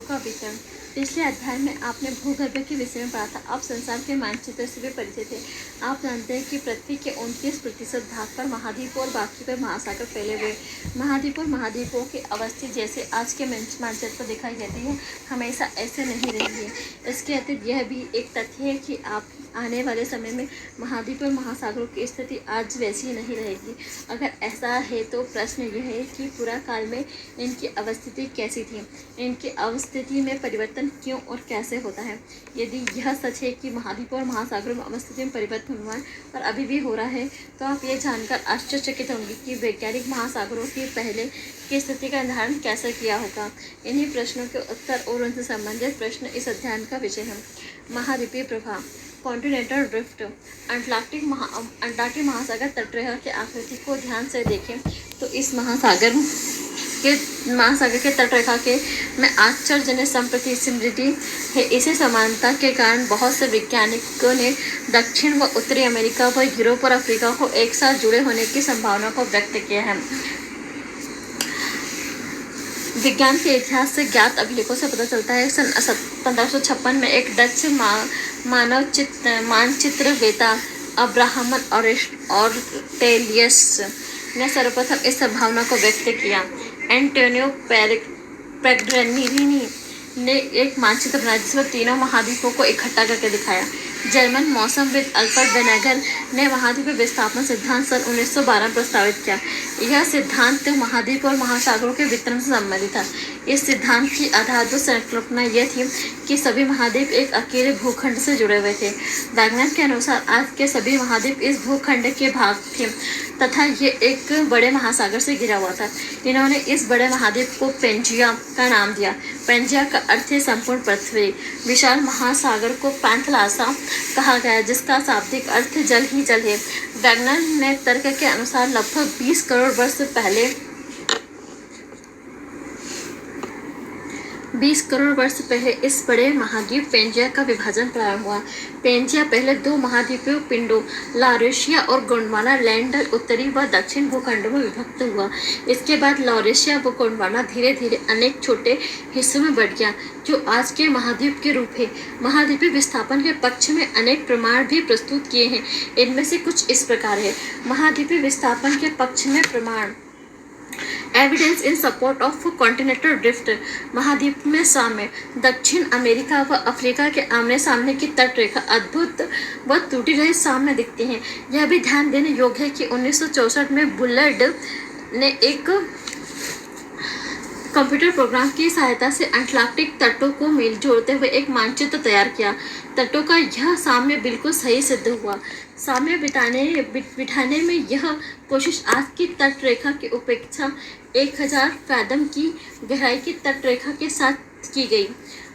का वितरण। पिछले अध्याय में आपने भूगर्भ के विषय में पढ़ा था। अब संसार के मानचित्र से भी परिचित थे। आप जानते हैं कि पृथ्वी के 29% भाग पर महाद्वीप और बाकी पर महासागर फैले हुए। महाद्वीप और महाद्वीपों की अवस्थी जैसे आज के मानचित्र पर दिखाई देती है, हमेशा ऐसे नहीं रही है। इसके अतिरिक्त यह भी एक तथ्य है कि आप आने वाले समय में महाद्वीप और महासागरों की स्थिति आज वैसी नहीं रहेगी। अगर ऐसा है तो प्रश्न यह है कि पुरा काल में इनकी अवस्थिति कैसी थी, इनकी अवस्थिति में परिवर्तन क्यों और कैसे होता है। यदि यह सच है कि महाद्वीप और महासागरों में अवस्थिति में परिवर्तन हुआ है और अभी भी हो रहा है, तो आप ये जानकर आश्चर्यचकित होंगे कि वैज्ञानिक महासागरों की पहले की स्थिति का निर्धारण कैसे किया होगा। इन्हीं प्रश्नों के उत्तर और उनसे संबंधित प्रश्न इस अध्ययन का विषय है। महाद्वीपीय प्रभाव, कॉन्टिनेंटल ड्रिफ्ट। अंटार्कटिक महासागर तटरेखा की आकृति को ध्यान से देखें तो इस महासागर के तटरेखा के में आश्चर्यजनक समृद्धि है। इसी समानता के कारण बहुत से वैज्ञानिकों ने दक्षिण व उत्तरी अमेरिका व यूरोप और अफ्रीका को एक साथ जुड़े होने की संभावना को व्यक्त किया है। विज्ञान के इतिहास से ज्ञात अभिलेखों से पता चलता है सन 1556 में एक डच मानचित्रवेत्ता अब्राहमन ऑर्टेलियस ने सर्वप्रथम इस संभावना को व्यक्त किया। एंटोनियो पेग्रेनिनी ने एक मानचित्र बनाया जिसमें तीनों महाद्वीपों को इकट्ठा करके दिखाया। जर्मन मौसमविद अल्फ्रेड वेनेगर ने महाद्वीप विस्थापन सिद्धांत सन 1912 में प्रस्तावित किया। यह सिद्धांत महाद्वीप और महासागरों के वितरण से संबंधित था। इस सिद्धांत की आधारभूत संकल्पना यह थी कि सभी महाद्वीप एक अकेले भूखंड से जुड़े हुए थे। वैज्ञानिक के अनुसार आज के सभी महाद्वीप इस भूखंड के भाग थे तथा ये एक बड़े महासागर से घिरा हुआ था। इन्होंने इस बड़े महाद्वीप को पेंजिया का नाम दिया। पेंजिया का अर्थ है संपूर्ण पृथ्वी। विशाल महासागर को पैंथलासा कहा गया जिसका शाब्दिक अर्थ जल ही जल है। वैज्ञानिक ने तर्क के अनुसार लगभग 20 करोड़ वर्ष पहले इस बड़े महाद्वीप पेंजिया का विभाजन प्रारंभ हुआ। पेंजिया पहले दो महाद्वीपीय पिंडों लॉरेशिया और गोंडवाना लैंड उत्तरी व दक्षिण भूखंडों में विभक्त हुआ। इसके बाद लॉरेशिया व गोंडवाना धीरे धीरे अनेक छोटे हिस्सों में बढ़ गया जो आज के महाद्वीप के रूप है। महाद्वीपीय विस्थापन के पक्ष में अनेक प्रमाण भी प्रस्तुत किए हैं। इनमें से कुछ इस प्रकार है। महाद्वीपीय विस्थापन के पक्ष में प्रमाण। Evidence in support of continental drift. महाद्वीप में साम्य। दक्षिण अमेरिका व अफ्रीका के आमने सामने की तटरेखा अद्भुत व त्रुटि रहित सामने दिखती हैं। यह भी ध्यान देने योग्य है कि 1964 में बुलर्ड ने एक कंप्यूटर प्रोग्राम की सहायता से अंटार्कटिक तटों को मेल जोड़ते हुए एक मानचित्र तैयार किया। तटों का यह साम्य बिल्कुल सही सिद्ध हुआ। साम्य बिठाने में यह कोशिश आज की तटरेखा की उपेक्षा 1000 फैदम की गहराई की तटरेखा के साथ की गई।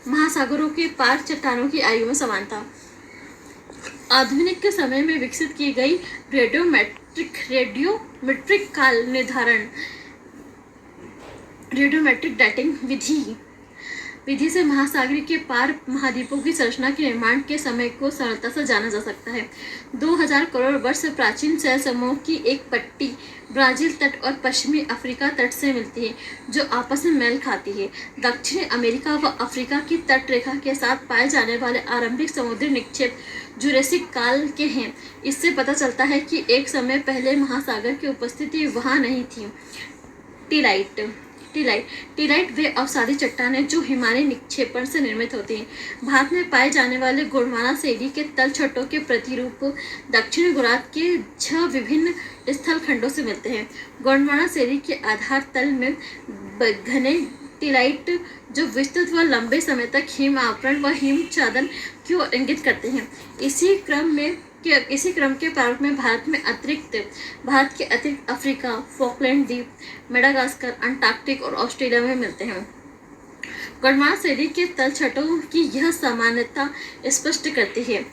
महासागरों के पार चट्टानों की आयु में समानता। आधुनिक के समय में विकसित की गई रेडियोमेट्रिक काल निर्धारण रेडियोमेट्रिक डेटिंग विधि से महासागर के पार महाद्वीपों की संरचना के निर्माण के समय को सरलता से जाना जा सकता है। 2000 करोड़ वर्ष प्राचीन शैल समूह की एक पट्टी ब्राजील तट और पश्चिमी अफ्रीका तट से मिलती है जो आपस में मेल खाती है। दक्षिणी अमेरिका व अफ्रीका की तटरेखा के साथ पाए जाने वाले आरंभिक समुद्री निक्षेप जुरेसिक काल के हैं। इससे पता चलता है कि एक समय पहले महासागर की उपस्थिति वहाँ नहीं थी। टीलाइट वे अवसादी चट्टानें जो हिमालय निक्षेपण से निर्मित होती हैं। भारत में पाए जाने वाले गोंडवाना श्रेणी के तलछटों के प्रतिरूप दक्षिणी गुजरात के 6 विभिन्न स्थल खंडों से मिलते हैं। गोंडवाना श्रेणी के आधार तल में घने टीलाइट जो विस्तृत व लंबे समय तक हिम आवरण व हिम चादन की ओर इंगित करते हैं। इसी क्रम के प्रारूप में भारत के अतिरिक्त अफ्रीका, फॉकलैंड द्वीप, मेडागास्कर, अंटार्कटिक और ऑस्ट्रेलिया में मिलते हैं। गोंडवाना श्रेणी के तलछटों की यह समानता स्पष्ट करती है।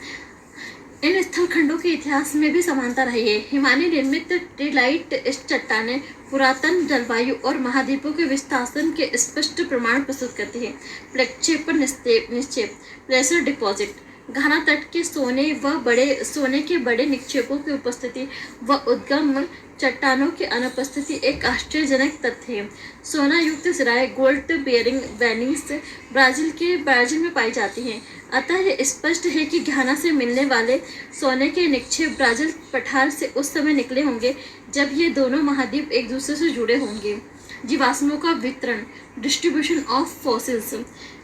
इन स्थल खंडों के इतिहास में भी समानता रही है। हिमालय निर्मित टीलाइट चट्टानें पुरातन जलवायु और महाद्वीपों के विस्थापन के स्पष्ट प्रमाण प्रस्तुत करती है। प्रक्षेपण निक्षेप प्रेशर डिपॉजिट। घाना तट के सोने के बड़े निक्षेपों की उपस्थिति व उद्गम चट्टानों की अनुपस्थिति एक आश्चर्यजनक तथ्य है। सोना युक्त सिराएं गोल्ड बेयरिंग वेनिस ब्राजील में पाई जाती हैं। अतः यह स्पष्ट है कि घाना से मिलने वाले सोने के निक्षेप ब्राजील पठार से उस समय निकले होंगे जब ये दोनों महाद्वीप एक दूसरे से जुड़े होंगे। जीवाश्मों का वितरण, डिस्ट्रीब्यूशन ऑफ फॉसिल्स।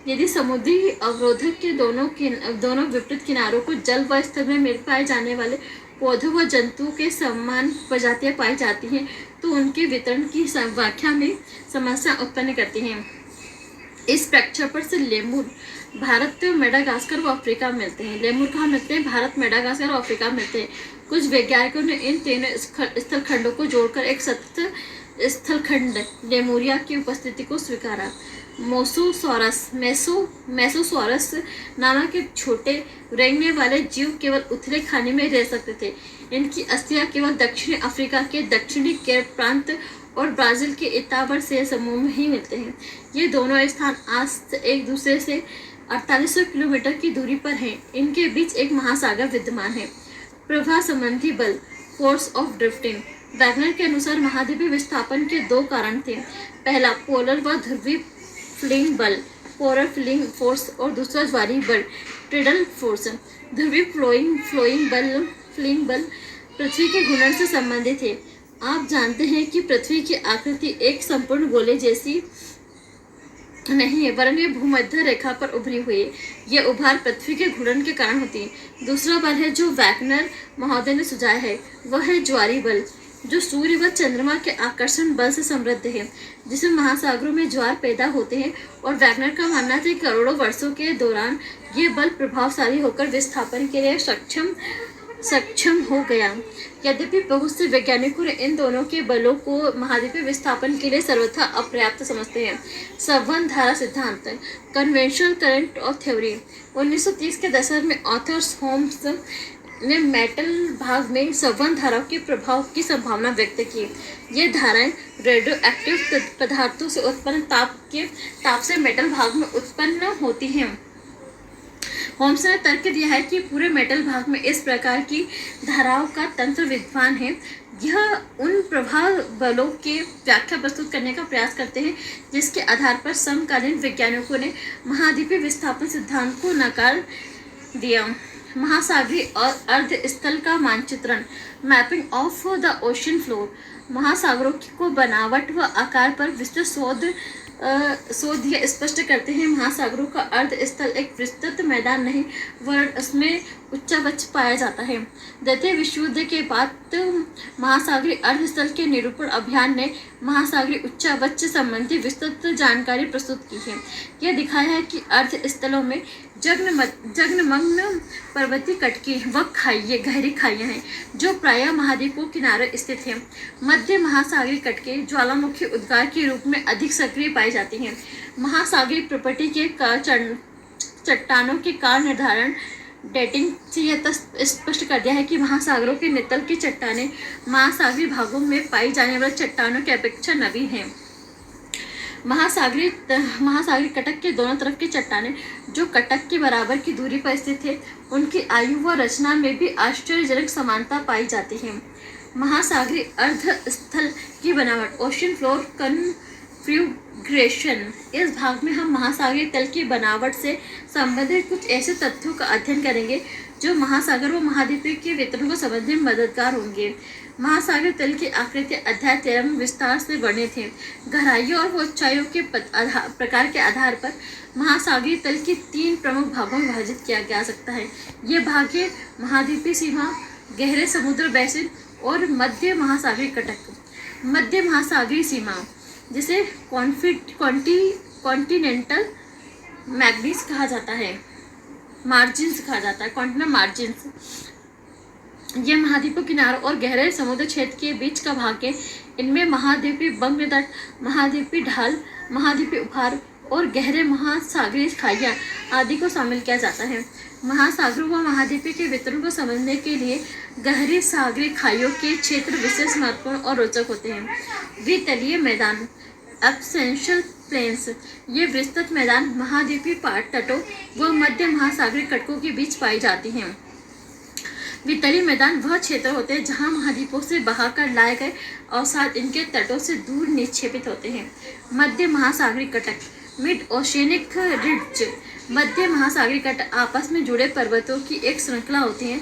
यदि समुद्री अवरोधक के दोनों विपरीत किनारों को जल व स्थल में मिल पाए जाने वाले पौधों व जंतुओं के समान प्रजातियां पाई जाती हैं तो उनके वितरण की व्याख्या में समस्या उत्पन्न करती हैं। इस प्रक्षेपण से लेमूर भारत, मेडागास्कर व अफ्रीका मिलते हैं। लेमूर कहाँ मिलते हैं? भारत, मेडागास्कर और अफ्रीका मिलते हैं। कुछ वैज्ञानिकों ने इन तीनों स्थल खंडों को जोड़कर एक सतत स्थलखंड लेमुरिया की उपस्थिति को स्वीकारा। मेसोसॉरस नामक एक छोटे रेंगने वाले जीव केवल उथले खाने में रह सकते थे। इनकी अस्थियां केवल दक्षिणी अफ्रीका के दक्षिणी केप प्रांत और ब्राजील के इतावर से समूह में ही मिलते हैं। ये दोनों स्थान आज एक दूसरे से 4800 किलोमीटर की दूरी पर हैं। इनके बीच एक महासागर विद्यमान है। प्रवाह संबंधी बल, फोर्स ऑफ ड्रिफ्टिंग। वैगनर के अनुसार महाद्वीपीय विस्थापन के दो कारण थे। पहला पोलर व ध्रुवीय फ्लिंग बल, पोलर फ्लिंग फोर्स, और दूसरा ज्वारीय बल, टिडल फोर्स। ध्रुवीय फ्लिंग बल पृथ्वी के घूर्णन से संबंधित है। आप जानते हैं कि पृथ्वी की आकृति एक संपूर्ण गोले जैसी नहीं है, वरन ये भूमध्य रेखा पर उभरी हुई है। यह उभार पृथ्वी के घूर्णन के कारण होती है। दूसरा बल है जो वैगनर महोदय ने सुझाया है, वह है ज्वारीय बल, जो सूर्य व चंद्रमा के आकर्षण बल से समृद्ध है, जिसमें महासागरों में ज्वार पैदा होते हैं। और वैगनर का मानना था कि करोड़ों वर्षों के दौरान ये बल प्रभावशाली होकर विस्थापन के लिए सक्षम हो गया। यद्यपि बहुत से वैज्ञानिकों ने इन दोनों के बलों को महाद्वीपीय विस्थापन के लिए सर्वथा अपर्याप्त समझते हैं। संवहन धारा सिद्धांत, कन्वेंशनल करंट ऑफ थ्योरी। 1930 के दशक में ऑथर्स होम्स ने मेटल भाग में संवहन धाराओं के प्रभाव की संभावना व्यक्त की। ये धाराएं रेडियो एक्टिव पदार्थों से उत्पन्न ताप से मेटल भाग में उत्पन्न होती हैं। होम्स ने तर्क दिया है कि पूरे मेटल भाग में इस प्रकार की धाराओं का तंत्र विद्यमान है। यह उन प्रभाव बलों के व्याख्या प्रस्तुत करने का प्रयास करते हैं जिसके आधार पर समकालीन वैज्ञानिकों ने महाद्वीपीय विस्थापन सिद्धांत को नकार दिया। महासागरीय और अर्ध स्थल का मानचित्रण, mapping of the ocean floor. महासागरों को बनावट व आकार पर विस्तृत शोध यह स्पष्ट करते हैं। महासागरों का अर्ध स्थल एक विस्तृत मैदान नहीं, वरन उसमें उच्चावच पाया जाता है। द्वितीय विश्व युद्ध के बाद महासागरीय अर्ध स्थल के निरूपण अभियान ने महासागरीय उच्चावच संबंधी विस्तृत जानकारी प्रस्तुत की है। यह दिखाया है कि अर्ध स्थलों में जगनमग्न पर्वतीय कटकी व गहरी खाइयाँ हैं जो प्रायः महाद्वीपों किनारे स्थित हैं। मध्य महासागरीय कटके ज्वालामुखी उद्गार के रूप में अधिक सक्रिय पाई जाती हैं। महासागरीय प्रॉपर्टी के चट्टानों के काल निर्धारण डेटिंग से यह स्पष्ट कर दिया है कि महासागरों के नितल की चट्टानें महासागरीय भागों में पाई जाने वाली चट्टानों की अपेक्षा नवीन हैं। महासागरीय कटक के दोनों तरफ की चट्टानें जो कटक के बराबर की दूरी पर स्थित है, उनकी आयु व रचना में भी आश्चर्यजनक समानता पाई जाती है। महासागरीय अर्ध स्थल की बनावट, ओशन फ्लोर कन्फ्यूग्रेशन। इस भाग में हम महासागरीय तल की बनावट से संबंधित कुछ ऐसे तथ्यों का अध्ययन करेंगे जो महासागर व महाद्वीप के वितरण को समझने में मददगार होंगे। महासागरीय तल की आकृति अध्याय 13 में विस्तार से वर्णित है। गहराइयों और ऊंचाइयों के प्रकार के आधार पर महासागरीय तल की 3 प्रमुख भागों में विभाजित किया जा सकता है। ये भाग है महाद्वीपीय सीमा, गहरे समुद्र बेसिन और मध्य महासागरीय कटक। मध्य महासागरीय सीमा जिसे कॉन्टिनेंटल मैग्नीज कहा जाता है, मार्जिन्स कहा जाता है, कॉन्टिनेंटल मार्जिन्स। यह महाद्वीपीय किनारों और गहरे समुद्र क्षेत्र के बीच का भाग है। इनमें महाद्वीपीय बंग तट, महाद्वीपीय ढाल, महाद्वीपीय उभार और गहरे महासागरीय खाइयाँ आदि को शामिल किया जाता है। महासागरों व महाद्वीपीय के वितरण को समझने के लिए गहरी सागरीय खाइयों के क्षेत्र विशेष महत्वपूर्ण और रोचक होते हैं। द्वितलीय मैदान, एब्सेंशियल प्लेन्स। ये विस्तृत मैदान महाद्वीपीय तटों व मध्य महासागरीय कटकों के बीच पाई जाती हैं। वितली मैदान वह क्षेत्र होते हैं जहां महाद्वीपों से बहाकर लाए गए अवसाद इनके तटों से दूर निक्षेपित होते हैं। मध्य महासागरीय कटक, मिड ओशियनिक रिड्ज। मध्य महासागरीय कटक आपस में जुड़े पर्वतों की एक श्रृंखला होती है।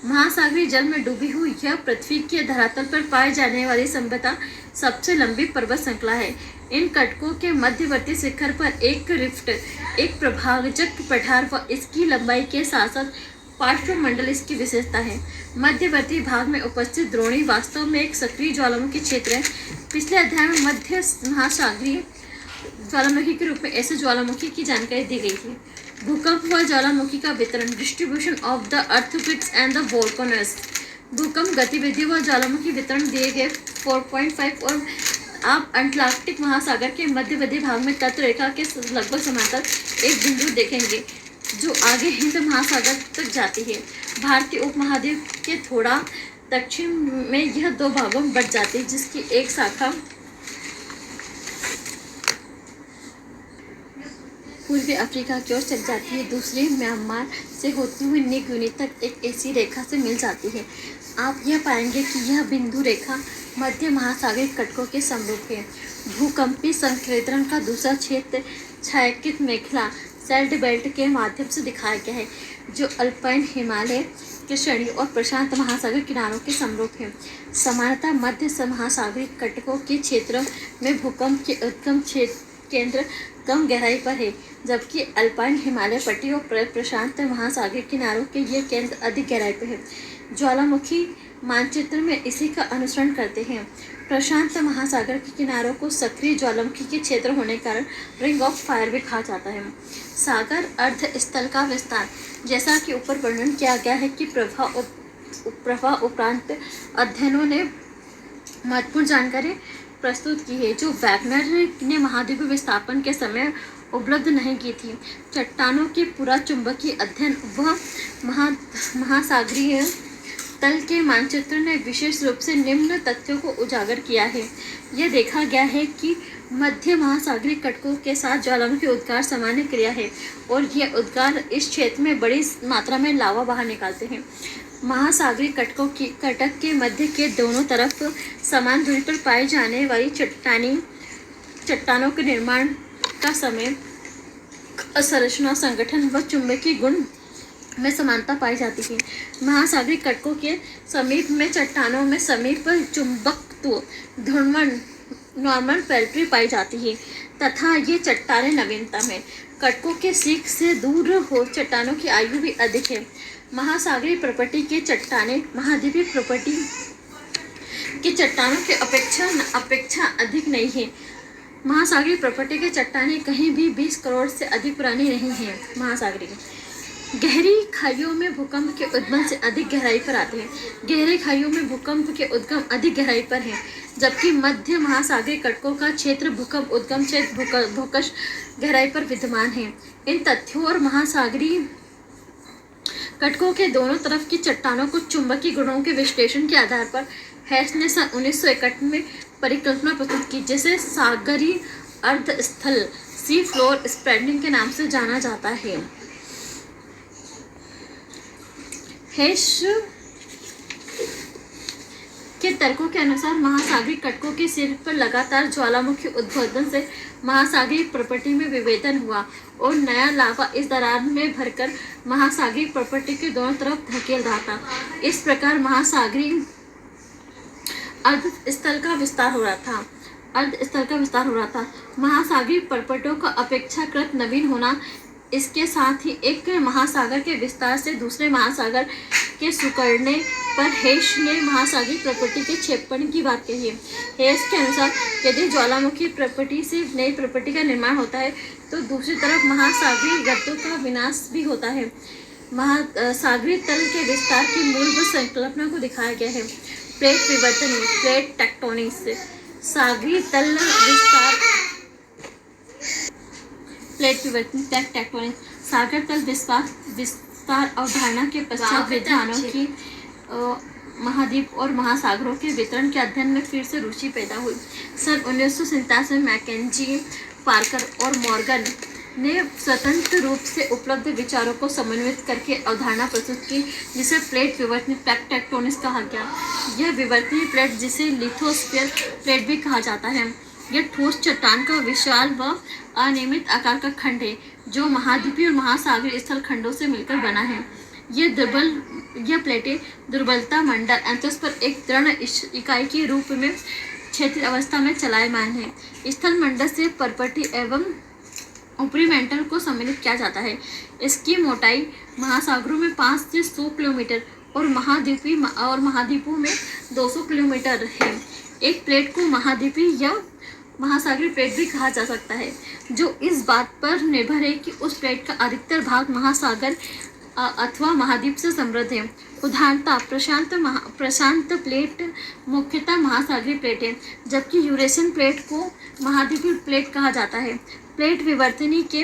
महासागरीय जल में डूबी हुई यह पृथ्वी के धरातल पर पाई जाने वाली संभवतः सबसे लंबी पर्वत श्रृंखला है। इन कटकों के मध्यवर्ती शिखर पर एक रिफ्ट, एक प्रभाजक पठार व इसकी लंबाई के साथ साथ पार्श्वमंडल इसकी विशेषता है। मध्यवर्ती भाग में उपस्थित द्रोणी वास्तव में एक सक्रिय ज्वालामुखी क्षेत्र है। पिछले अध्याय में मध्य महासागरीय ज्वालामुखी के रूप में ऐसे ज्वालामुखी की जानकारी दी गई थी। भूकंप व ज्वालामुखी का वितरण, distribution of the earthquakes and the volcanoes. भूकंप गतिविधि व ज्वालामुखी वितरण दिए गए 4.5 और आप अटलांटिक महासागर के मध्यवर्ती भाग में तट रेखा के लगभग समांतर एक बिंदु देखेंगे जो आगे हिंद महासागर तक जाती है। भारतीय उपमहाद्वीप के थोड़ा दक्षिण में यह दो भागों में बंट जाती है, जिसकी एक शाखा पूर्वी अफ्रीका की ओर चल जाती है, दूसरी म्यांमार से होती हुई न्यू गिनी तक एक ऐसी रेखा से मिल जाती है। आप यह पाएंगे कि यह बिंदु रेखा मध्य महासागरीय कटकों के समरूप है। भूकंपीय संकेंद्रण का दूसरा क्षेत्र छायांकित मेखला सेल्ट बेल्ट के माध्यम से दिखाया गया है, जो अल्पाइन हिमालय की श्रेणी और प्रशांत महासागर किनारों के समरूप है। सामान्यतः मध्य महासागरीय कटकों के क्षेत्रों में भूकंप के उद्गम केंद्र कम गहराई पर है, जबकि अल्पाइन हिमालय पट्टी और प्रशांत महासागरीय किनारों के ये केंद्र अधिक गहराई पर है। ज्वालामुखी मानचित्र में इसी का अनुसरण करते हैं। प्रशांत महासागर के किनारों को सक्रिय ज्वालामुखी के क्षेत्र होने के कारण रिंग ऑफ फायर भी कहा जाता है। सागर अर्ध स्थल का विस्तार, जैसा कि ऊपर वर्णन किया गया है कि प्रवाह उपरांत अध्ययनों ने महत्वपूर्ण जानकारी प्रस्तुत की है जो वैगनर ने महाद्वीपीय विस्थापन के समय उपलब्ध नहीं की थी। चट्टानों के पूरा चुंबकीय अध्ययन व महासागरीय तल के मानचित्र ने विशेष रूप से निम्न तथ्यों को उजागर किया है। यह देखा गया है कि मध्य महासागरीय कटकों के साथ ज्वालामुखी उद्गार सामान्य क्रिया है और यह उद्गार इस क्षेत्र में बड़ी मात्रा में लावा बाहर निकालते हैं। महासागरीय कटक के मध्य के दोनों तरफ समान दूरी पर पाई जाने वाली चट्टानों के निर्माण का समय, संरचना, संगठन व चुंबकीय गुण में समानता पाई जाती है। महासागरीय कटकों के समीप में चट्टानों में समीप चुंबकत्व घूर्णन नॉर्मल पेल्ट्री पाई जाती है तथा ये चट्टानें नवीनतम है। कटकों के सीख से दूर हो चट्टानों की आयु भी अधिक है। महासागरीय प्रॉपर्टी के चट्टानें महाद्वीपीय प्रॉपर्टी की चट्टानों के अपेक्षा अधिक नहीं है। महासागरीय प्रॉपर्टी के चट्टानें कहीं भी 20 करोड़ से अधिक पुरानी नहीं है। महासागरीय गहरी खाइयों में भूकंप के उद्गम से अधिक गहराई पर आते हैं। गहरी खाइयों में भूकंप के उद्गम अधिक गहराई पर है, जबकि मध्य महासागरीय कटकों का क्षेत्र भूकंप उद्गम क्षेत्र भूकश गहराई पर विद्यमान है। इन तथ्यों और महासागरीय कटकों के दोनों तरफ की चट्टानों को चुंबकीय गुणों के विश्लेषण के आधार पर हैस ने सन 1961 में परिकल्पना प्रस्तुत की, जिसे सागरीय अर्धस्थल सी फ्लोर स्प्रेडिंग के नाम से जाना जाता है। हैश के तर्कों के अनुसार महासागरीय कटकों के सिर पर लगातार ज्वालामुखी उद्भवन से महासागरीय प्रॉपर्टी में विभेदन हुआ और नया लावा इस दरार में भरकर महासागरीय प्रॉपर्टी के दोनों तरफ धकेल रहा था। इस प्रकार महासागरीय अर्धस्थल का विस्तार हो रहा था। महासागरीय प्रॉपर्टियों का अपेक्षाकृत नवीन होना, इसके साथ ही एक महासागर के विस्तार से दूसरे महासागर के सिकुड़ने पर हैश ने महासागरीय प्रॉपर्टी के क्षेपण की बात कही है। हैश के अनुसार यदि ज्वालामुखी प्रॉपर्टी से नई प्रॉपर्टी का निर्माण होता है तो दूसरी तरफ महासागरीय गड्ढों का विनाश भी होता है। महासागरीय तल के विस्तार की मूलभूत संकल्पना को दिखाया गया है। प्लेट विवर्तन, प्लेट टेक्टोनिक्स, सागरीय तल विस्तार, प्लेट विवर्तन, प्लेट टेक्टोनिक्स, सागर तल विस्तार अवधारणा के पश्चात विद्वानों की महाद्वीप और महासागरों के वितरण के अध्ययन में फिर से रुचि पैदा हुई। सन 1947 में मैकेंजी पार्कर और मॉर्गन ने स्वतंत्र रूप से उपलब्ध विचारों को समन्वित करके अवधारणा प्रस्तुत की, जिसे प्लेट विवर्तनीय प्लेट टेक्टोनिक्स कहा गया। यह विवर्तनीय प्लेट, जिसे लिथोस्फीयर प्लेट भी कहा जाता है, यह ठोस चट्टान का विशाल व अनियमित आकार का खंड है जो महाद्वीपीय और महासागरीय स्थल खंडों से मिलकर बना है। यह प्लेटें दुर्बलता मंडल एंथोस पर एक दृढ़ इकाई के रूप में क्षैतिज अवस्था में चलायमान है। स्थल मंडल से परपटी एवं ऊपरी मेंटल को सम्मिलित किया जाता है। इसकी मोटाई महासागरों में 5 से 100 किलोमीटर और महाद्वीपों में 200 किलोमीटर है। एक प्लेट को महाद्वीपीय या महासागरीय प्लेट भी कहा जा सकता है, जो इस बात पर निर्भर है कि उस प्लेट का अधिकतर भाग महासागर अथवा महाद्वीप से समृद्ध है। उदाहरणतः प्रशांत प्लेट मुख्यतः महासागरीय प्लेट है, जबकि यूरेशियन प्लेट को महाद्वीपीय प्लेट कहा जाता है। प्लेट विवर्तनी के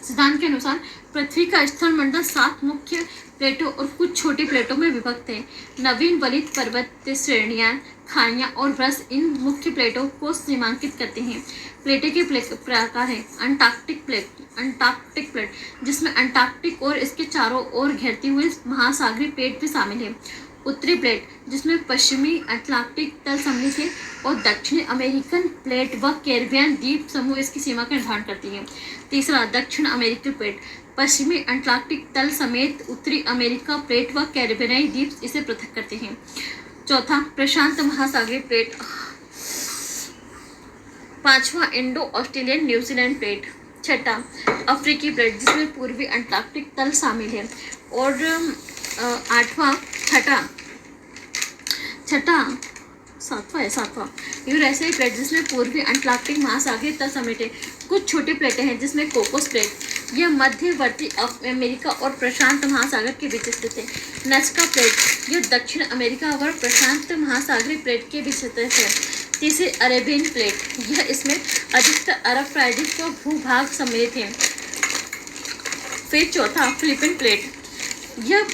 सिद्धांत के अनुसार पृथ्वी का स्थल मंडल 7 मुख्य प्लेटों और कुछ छोटी प्लेटों में विभक्त है। नवीन वलित पर्वत श्रेणियां, खाइयां और ब्रश इन मुख्य प्लेटों को सीमांकित करते हैं। प्लेटें के प्रकार हैं। अंटार्कटिक प्लेट, जिसमें अंटार्कटिक और इसके चारों ओर घेरती हुई महासागरीय प्लेट भी शामिल है। उत्तरी प्लेट, जिसमें पश्चिमी अटलांटिक तल सम्मिलित है, और दक्षिणी अमेरिकन प्लेट व कैरिबियन द्वीप समूह इसकी सीमा का निर्धारण करती है। तीसरा, दक्षिण अमेरिकी प्लेट, पश्चिमी अटलांटिक तल समेत उत्तरी अमेरिका प्लेट व कैरिबियन द्वीप इसे पृथक करते हैं। चौथा, प्रशांत महासागरीय प्लेट। पांचवा, इंडो ऑस्ट्रेलियन न्यूजीलैंड प्लेट। छठा, अफ्रीकी प्लेट, जिसमें पूर्वी अंटार्कटिक तल शामिल है। और सातवां यूरेशियाई प्लेट, जिसमें पूर्वी अंटार्कटिक महासागरीय तल समेत है। कुछ छोटी प्लेटें हैं, जिसमें कोकोस प्लेट, यह मध्यवर्ती अमेरिका और प्रशांत महासागर के बीच स्थित है। नस्का प्लेट, यह दक्षिण अमेरिका और प्रशांत महासागरीय प्लेट के बीच स्थित है। तीसरी, अरेबियन प्लेट, यह इसमें अधिकतर अरब प्रायद्वीप का भूभाग सम्मिलित है। फिर चौथा, फिलिपीन प्लेट, यह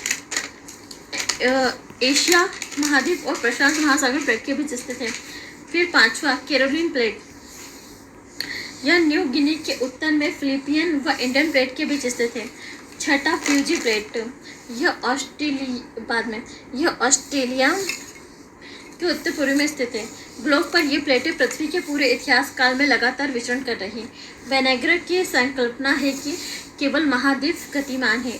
एशिया महाद्वीप और प्रशांत महासागर प्लेट के बीच स्थित है। फिर पांचवा, कैरोलिन प्लेट, यह न्यू गिनी के उत्तर में फिलिपियन व इंडियन प्लेट के बीच स्थित है। छठा, फ्यूजी प्लेट, यह ऑस्ट्रेलिया के उत्तर पूर्व में स्थित है। ग्लोब पर ये प्लेटें पृथ्वी के पूरे इतिहास काल में लगातार विचरण कर रही। वेनेगर की संकल्पना है कि केवल महाद्वीप गतिमान है।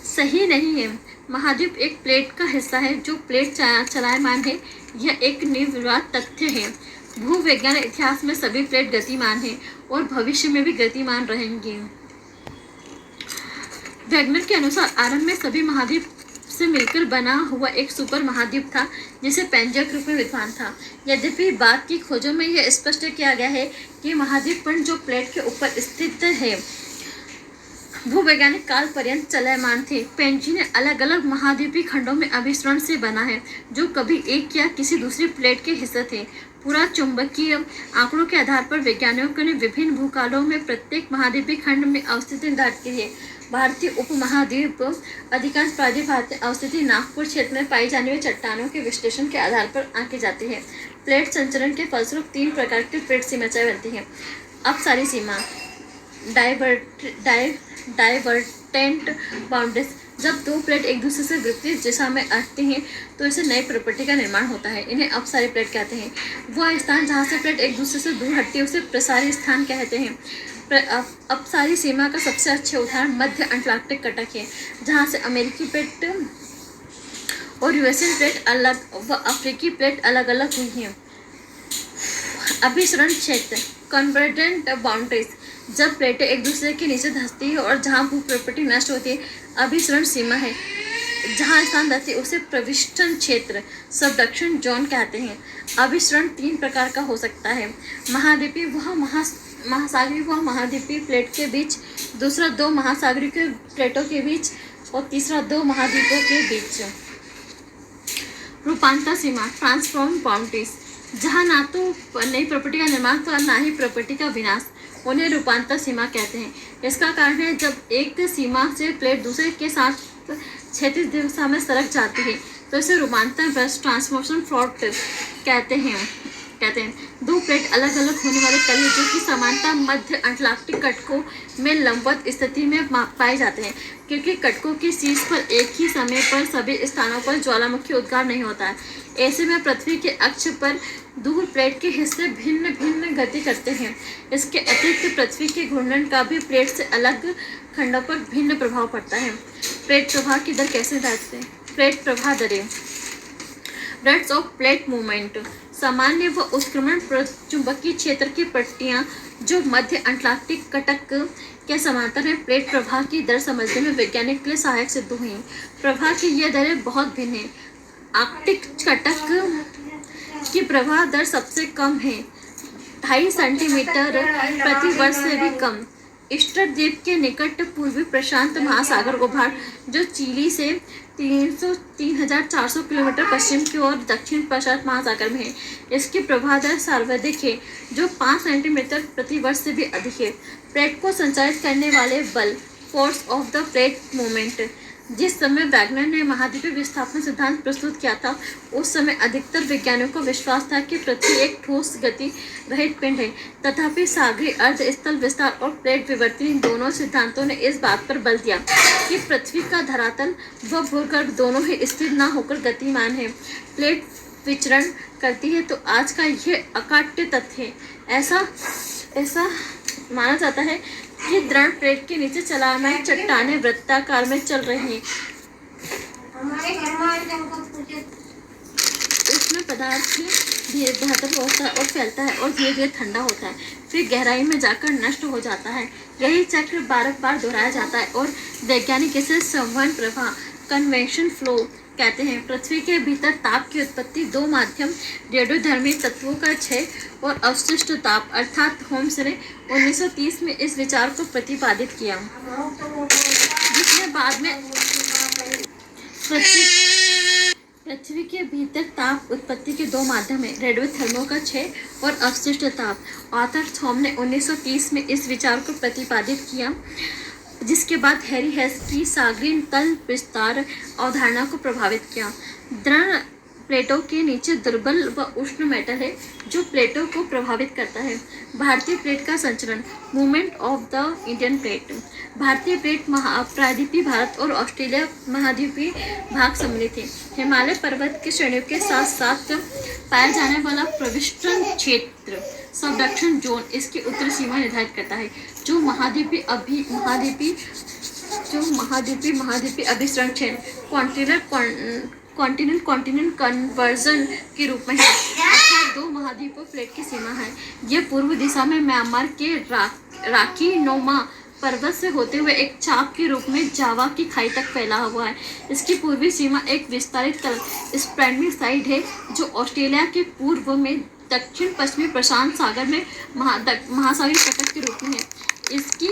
सही नहीं है। महाद्वीप एक प्लेट का हिस्सा है जो प्लेट चलायमान है। यह एक निर्विवाद तथ्य है। भूवैज्ञानिक इतिहास में सभी प्लेट गतिमान है और भविष्य में भी गतिमान रहेंगे। वैज्ञानिक के अनुसार आरंभ में सभी महाद्वीप से मिलकर बना हुआ एक सुपर महाद्वीप था, जिसे पैंजिया के रूप में विद्वान था। यद्यपि बाद की खोजों में यह स्पष्ट किया गया है कि महाद्वीपन जो प्लेट के ऊपर स्थित है भूवैज्ञानिक काल पर्यंत चलयमान थे। पेंजी ने अलग अलग महाद्वीपीय खंडों में अभिसरण से बना है, जो कभी एक या किसी दूसरी प्लेट के हिस्से थे। पूरा चुंबकीय आंकड़ों के आधार पर वैज्ञानिकों ने विभिन्न भूकालों में प्रत्येक महाद्वीपीय खंड में अवस्थिति निर्धारित की है। भारतीय उपमहाद्वीप अधिकांश प्रायद्वीप भारतीय अवस्थिति नागपुर क्षेत्र में पाई जाने वाली चट्टानों के विश्लेषण के आधार पर आंकी जाती है। प्लेट संचरण के फलस्वरूप 3 प्रकार की प्लेट सीमाएं बनती हैं। अपसारी सीमा, डाइवर्टेंट बाउंड्रीज, जब दो प्लेट एक दूसरे से विपरीत दिशा में अटती हैं तो इसे नई प्रॉपर्टी का निर्माण होता है। इन्हें अपसारी प्लेट कहते हैं। वह स्थान जहाँ से प्लेट एक दूसरे से दूर हटती है उसे प्रसारी स्थान कहते हैं। अपसारी सीमा का सबसे अच्छा उदाहरण मध्य अटलांटिक कटक है, जहाँ से अमेरिकी प्लेट और यूएसएन प्लेट अलग व अफ्रीकी प्लेट अलग अलग हुई हैं। अभिसरण क्षेत्र, कन्वर्जेंट बाउंड्रीज, जब प्लेटें एक दूसरे के नीचे धंसती है और जहाँ भू प्रॉपर्टी नष्ट होती है। अभिसरण सीमा है, जहाँ स्थान रहती है उसे प्रविष्टन क्षेत्र, सबडक्शन जोन कहते हैं। अभिसरण 3 प्रकार का हो सकता है। महाद्वीपीय वह महासागरीय व महाद्वीपीय प्लेट के बीच, दूसरा 2 महासागरीय के प्लेटों के बीच और तीसरा 2 महाद्वीपों के बीच। रूपांतर सीमा, ट्रांसफॉर्म बाउंड्रीज, जहाँ ना तो नई प्रॉपर्टी का निर्माण तो ना ही प्रॉपर्टी का विनाश, उन्हें रूपांतर सीमा कहते हैं। इसका कारण है जब एक सीमा से प्लेट दूसरे के साथ क्षैतिज दिशा में सरक जाती है तो इसे रूपांतर ट्रांसफॉर्मेशन फॉल्ट कहते हैं। कहते हैं। दो प्लेट अलग अलग होने वाले तल हैं जो कि समानता मध्य अटलांटिक कटकों में लंबवत स्थिति में पाए जाते हैं, क्योंकि कटकों के शीर्ष पर एक ही समय पर सभी स्थानों पर ज्वालामुखी उद्गार नहीं होता है। ऐसे में पृथ्वी के अक्ष पर दूर प्लेट के हिस्से भिन्न भिन्न गति करते हैं। इसके अतिरिक्त पृथ्वी के घूर्णन का भी प्लेट से अलग खंडों पर भिन्न प्रभाव पड़ता है। प्लेट प्रवाह की दर कैसे निर्धारित है? प्लेट प्रवाह दरें। Rates of plate movement. सामान्य व उत्क्रमण चुंबकीय क्षेत्र की पट्टियां जो मध्य अटलांटिक कटक के समांतर है, प्लेट प्रवाह की दर समझने में वैज्ञानिक के लिए सहायक सिद्ध हुई हैं। प्रवाह की ये दरें बहुत भिन्न हैं। आर्कटिक कटक की प्रवाह दर सबसे कम है, 2.5 सेंटीमीटर प्रति वर्ष से भी कम। ईस्टर द्वीप के निकट पूर्वी प्रशांत महासागर उभाड़ जो चिली से 3,400 किलोमीटर पश्चिम की ओर दक्षिण प्रशांत महासागर में है, इसकी प्रवाह दर सर्वाधिक है जो 5 सेंटीमीटर प्रति वर्ष से भी अधिक है। प्लेट को संचालित करने वाले बल, force of the plate movement. जिस समय वैगनर ने महाद्वीपीय विस्थापन सिद्धांत प्रस्तुत किया था, उस समय अधिकतर वैज्ञानिकों को विश्वास था कि पृथ्वी एक ठोस गति रहित पिंड है। तथापि सागरी अर्ध स्थल विस्तार और प्लेट विवर्तन दोनों सिद्धांतों ने इस बात पर बल दिया कि पृथ्वी का धरातल व भूगर्भ दोनों ही स्थिर न होकर गतिमान है। प्लेट विचरण करती है तो आज का यह अकाट्य तथ्य है। ऐसा माना जाता है कि दृढ़ प्लेट के नीचे चलायमान चट्टानें वृत्ताकार में चल रही हैं। इसमें पदार्थ धीरे बेहतर होता है और फैलता है और धीरे धीरे ठंडा होता है, फिर गहराई में जाकर नष्ट हो जाता है। यही चक्र बार बार दोहराया जाता है और वैज्ञानिक इसे संवहन प्रवाह, कन्वेक्शन फ्लो कहते हैं। पृथ्वी के भीतर ताप की उत्पत्ति दो माध्यम रेडियोधर्मी तत्वों का क्षय और अवशिष्ट ताप अर्थात होम्स ने 1930 में इस विचार को प्रतिपादित किया, जिसने बाद में पृथ्वी के भीतर ताप उत्पत्ति के दो माध्यम है, रेडियोधर्मों का क्षय और अवशिष्ट ताप। आर्थर थॉम ने 1930 में इस विचार को प्रतिपादित किया, जिसके बाद हैरी हेस की सागरीय तल विस्तार अवधारणा को प्रभावित किया। दृढ़ प्लेटों के नीचे दुर्बल व उष्ण मेटल है जो प्लेटों को प्रभावित करता है। भारतीय प्लेट का संचरण, movement of the Indian plate. भारतीय प्लेट प्रायद्वीपीय भारत और ऑस्ट्रेलिया महाद्वीपीय भाग सम्मिलित है। हिमालय पर्वत की श्रेणियों के साथ साथ पाया जाने वाला प्रविष्टन क्षेत्र सबडक्शन जोन इसकी उत्तरी सीमा निर्धारित करता है, जो महाद्वीपीय अभिसरण क्षेत्र कॉन्टिनेंट कन्वर्जन के रूप में है, अर्थात दो महाद्वीपों प्लेट की सीमा है। यह पूर्व दिशा में म्यांमार के राकी नोमा पर्वत से होते हुए एक चाप के रूप में जावा की खाई तक फैला हुआ है। इसकी पूर्वी सीमा एक विस्तारित स्प्रैंडमिक साइड है जो ऑस्ट्रेलिया के पूर्व में दक्षिण पश्चिमी प्रशांत सागर में महासागरीय कटक के रूप में है। इसकी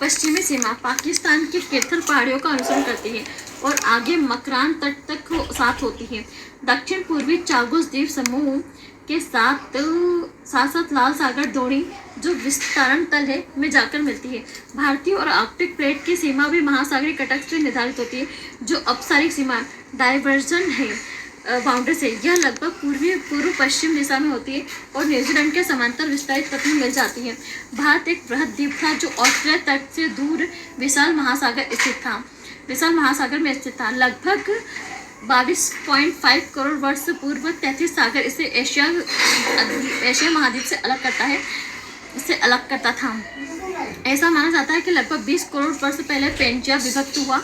पश्चिमी सीमा पाकिस्तान की किरथल पहाड़ियों का अनुसरण करती है और आगे मकरान तट तक साथ होती है। दक्षिण पूर्वी चागोस द्वीप समूह के साथ लाल सागर द्रोणी जो विस्तारण तल है में जाकर मिलती है। भारतीय और आर्कटिक प्लेट की सीमा भी महासागरीय कटक से निर्धारित होती है, जो अपसारिक सीमा डाइवर्जन है बाउंड्री से। यह लगभग पूर्व पश्चिम दिशा में होती है और न्यूजीलैंड के समांतर विस्तारित पथ में मिल जाती है। भारत एक बृहद द्वीप था जो ऑस्ट्रेलिया तट से दूर विशाल महासागर में स्थित था। लगभग 22.5 करोड़ वर्ष पूर्व 33 सागर इसे एशिया महाद्वीप से अलग करता था। ऐसा माना जाता है कि लगभग 20 करोड़ वर्ष पहले पेंजिया विभक्त हुआ,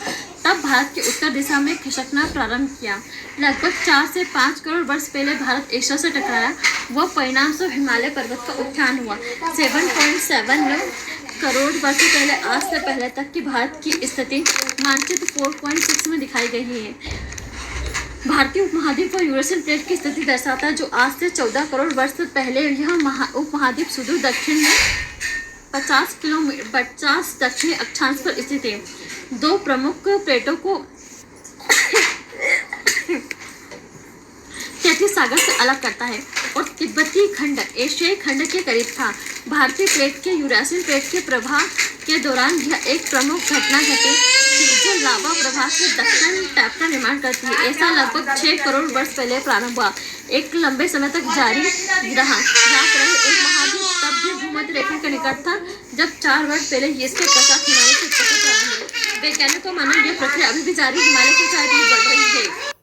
तब भारत के उत्तर दिशा में खिसकना प्रारंभ किया। लगभग 4 से 5 करोड़ वर्ष पहले भारत एशिया से टकराया, वह परिणाम स्वरूप हिमालय पर्वत का उत्थान हुआ। 7.7 करोड़ वर्ष पहले आज से पहले तक की भारत की स्थिति मानचित्र 4.6 में दिखाई गई है। भारतीय उपमहाद्वीप और यूरेशियन प्लेट की स्थिति दर्शाता है, जो आज से 14 करोड़ वर्ष पहले यह उपमहाद्वीप सुदूर दक्षिण में 50 दक्षिणी अक्षांश पर स्थित है। दो प्रमुख प्लेटों को 33 सागर से अलग करता है और तिब्बती खंड एशियाई खंड के करीब था। भारतीय प्लेट के यूरेशियन प्लेट के प्रवाह के दौरान यह एक प्रमुख घटना घटी थी जो लावा प्रवाह के दक्षिण टैप का निर्माण करती है। ऐसा लगभग 6 करोड़ वर्ष पहले प्रारंभ हुआ, एक लंबे समय तक जारी रहा। याद रहे एक महाद्वीप तब भी भूमध्य रेखा के निकट था जब 4 वर्ष पहले इसके पश्चात हिमालय से उत्पत्ति प्रारंभ हुई। वैज्ञानिकों का मानना यह प्रक्रिया अभी भी जारी, हिमालय की ऊंचाई बढ़ रही है।